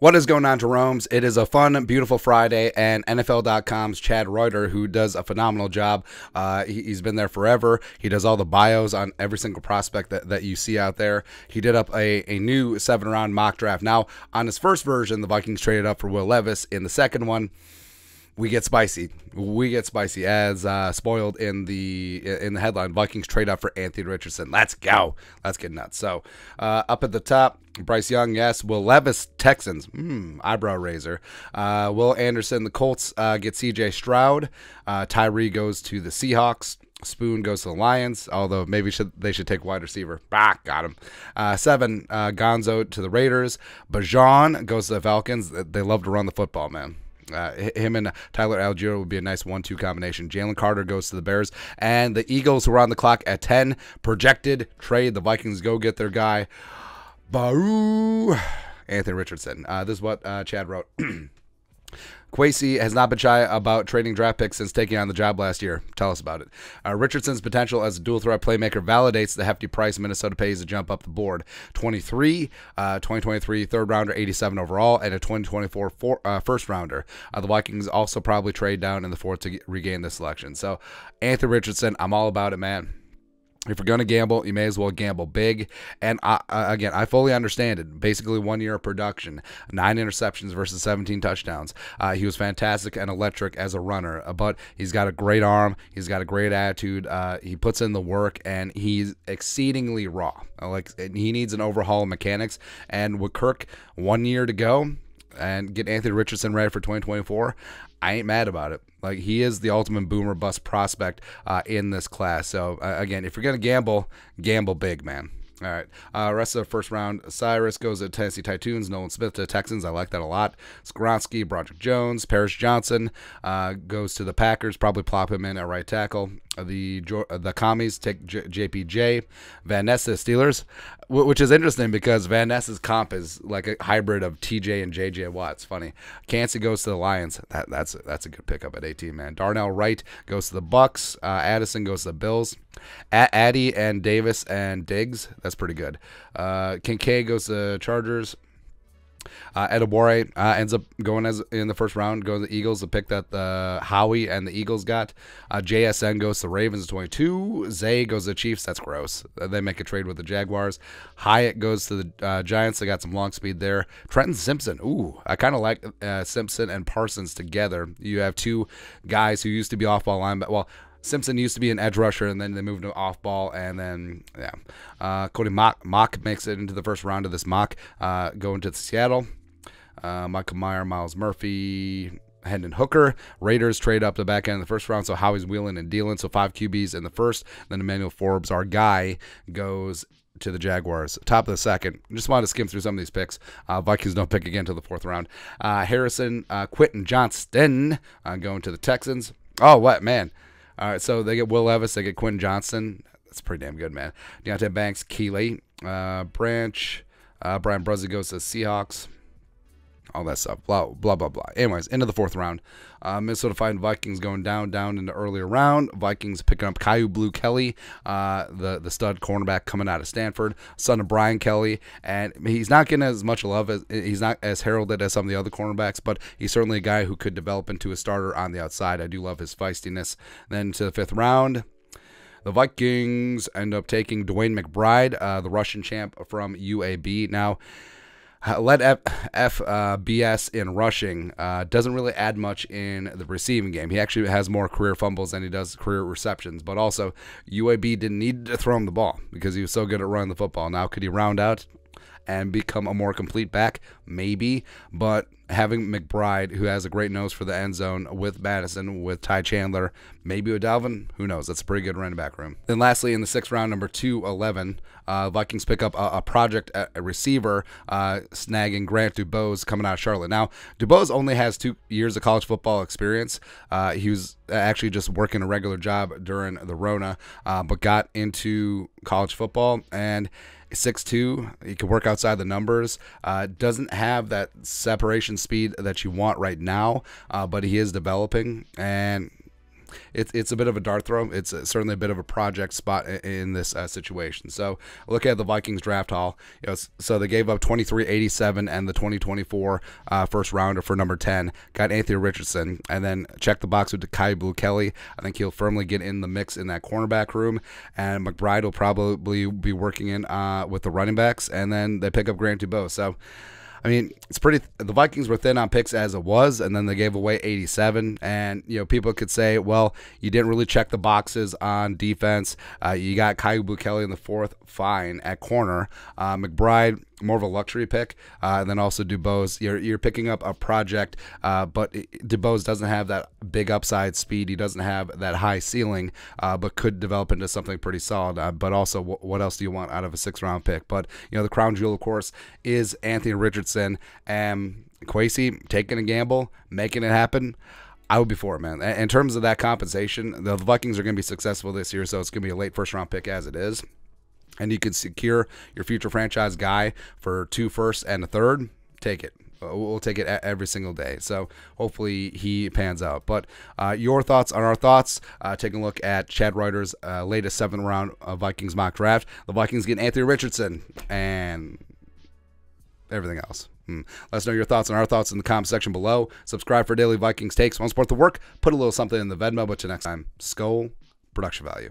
What is going on, Jeromes? It is a fun, beautiful Friday, and NFL.com's Chad Reuter, who does a phenomenal job. He's been there forever. He does all the bios on every single prospect that you see out there. He did up a new 7-round mock draft. Now, on his first version, the Vikings traded up for Will Levis. In the second one, we get spicy. We get spicy, as spoiled in the headline. Vikings trade up for Anthony Richardson. Let's go. Let's get nuts. So, up at the top, Bryce Young, yes. Will Levis, Texans, eyebrow raiser. Will Anderson, the Colts, get C.J. Stroud. Tyree goes to the Seahawks. Spoon goes to the Lions, although maybe they should take wide receiver. Got him. 7, Gonzo to the Raiders. Bajan goes to the Falcons. They love to run the football, man. Him and Tyler Algier would be a nice 1-2 combination. Jalen Carter goes to the Bears. And the Eagles, who are on the clock at 10, projected trade. The Vikings go get their guy, Anthony Richardson. This is what Chad wrote. Kwesi has not been shy about trading draft picks since taking on the job last year. Tell us about it. Richardson's potential as a dual-threat playmaker validates the hefty price Minnesota pays to jump up the board. 2023 third-rounder, 87 overall, and a 2024 first-rounder. The Vikings also probably trade down in the fourth to regain this selection. So, Anthony Richardson, I'm all about it, man. If you're going to gamble, you may as well gamble big. And again, I fully understand it. Basically, 1 year of production, 9 interceptions versus 17 touchdowns. He was fantastic and electric as a runner, but he's got a great arm. He's got a great attitude. He puts in the work, and he's exceedingly raw. He needs an overhaul of mechanics. And with Kirk 1 year to go and get Anthony Richardson ready for 2024, I ain't mad about it. He is the ultimate boomer bust prospect in this class. So, again, if you're going to gamble, gamble big, man. All right. Rest of the first round, Cyrus goes to Tennessee Titans. Nolan Smith to the Texans. I like that a lot. Skoronski, Broderick Jones. Paris Johnson goes to the Packers. Probably plop him in at right tackle. The Commies take JPJ. Van Ness to the Steelers, which is interesting because Van Ness's comp is like a hybrid of TJ and JJ Watt. It's funny. Cansey goes to the Lions. That's a good pickup at 18, man. Darnell Wright goes to the Bucks. Addison goes to the Bills. Addy and Davis and Diggs. That's pretty good. Kincaid goes to the Chargers. Edibore ends up going in the first round, goes to the Eagles, the pick that Howie and the Eagles got. JSN goes to the Ravens at 22. Zay goes to the Chiefs. That's gross. They make a trade with the Jaguars. Hyatt goes to the Giants. They got some long speed there. Trenton Simpson. Ooh, I kind of like Simpson and Parsons together. You have two guys who used to be off-ball linebackers. Well, Simpson used to be an edge rusher, and then they moved to off-ball, and then, yeah. Cody Mock makes it into the first round of this mock, going to Seattle. Michael Meyer, Miles Murphy, Hendon Hooker. Raiders trade up the back end of the first round, so Howie's wheeling and dealing. So 5 QBs in the first. Then Emmanuel Forbes, our guy, goes to the Jaguars. Top of the second. Just wanted to skim through some of these picks. Vikings don't pick again until the 4th round. Harrison, Quentin Johnston going to the Texans. Oh, what, man. All right, so they get Will Levis. They get Quentin Johnston. That's pretty damn good, man. Deontay Banks, Keeley, Branch. Brian Bruzzi goes to the Seahawks. All that stuff. Blah, blah, blah, blah. Anyways, into the 4th round. Minnesota Vikings going down in the earlier round. Vikings picking up Caillou Blue Kelly, the stud cornerback coming out of Stanford, son of Brian Kelly. And he's not getting as much love as he's not as heralded as some of the other cornerbacks, but he's certainly a guy who could develop into a starter on the outside. I do love his feistiness. Then to the 5th round, the Vikings end up taking Dwayne McBride, the Russian champ from UAB. Now, let FBS in rushing doesn't really add much in the receiving game. He actually has more career fumbles than he does career receptions. But also, UAB didn't need to throw him the ball because he was so good at running the football. Now, could he round out and become a more complete back? Maybe. But having McBride, who has a great nose for the end zone, with Madison, with Ty Chandler, maybe with Dalvin, who knows? That's a pretty good running back room. Then lastly, in the 6th round, number 211, Vikings pick up a project a receiver, snagging Grant Dubose coming out of Charlotte. Now, Dubose only has 2 years of college football experience. He was actually just working a regular job during the Rona, but got into college football, and 6'2", he can work outside the numbers. Doesn't have that separation speed that you want right now, but he is developing, and it's a bit of a dart throw. It's certainly a bit of a project spot in this situation. So look at the Vikings draft haul. So they gave up 23-87 and the 2024 first rounder for number 10. Got Anthony Richardson, and then check the box with Kai Blue Kelly. I think he'll firmly get in the mix in that cornerback room, and McBride will probably be working in with the running backs, and then they pick up Grant Dubois. So I mean, it's pretty. The Vikings were thin on picks as it was, and then they gave away 87. And people could say, well, you didn't really check the boxes on defense. You got Kai Blue Kelly in the 4th, fine at corner. McBride, more of a luxury pick, and then also Dubois. You're picking up a project, but Dubois doesn't have that big upside speed. He doesn't have that high ceiling, but could develop into something pretty solid. But also, what else do you want out of a 6th-round pick? But the crown jewel, of course, is Anthony Richardson. And Kwesi taking a gamble, making it happen. I would be for it, man. In terms of that compensation, the Vikings are going to be successful this year, so it's going to be a late first-round pick as it is. And you can secure your future franchise guy for 2 firsts and a 3rd. Take it. We'll take it every single day. So hopefully he pans out. But your thoughts on our thoughts, taking a look at Chad Reuter's latest 7th-round Vikings mock draft. The Vikings get Anthony Richardson and everything else. Let us know your thoughts and our thoughts in the comment section below. Subscribe for daily Vikings takes. Want to support the work? Put a little something in the Venmo. But till next time, Skull Production Value.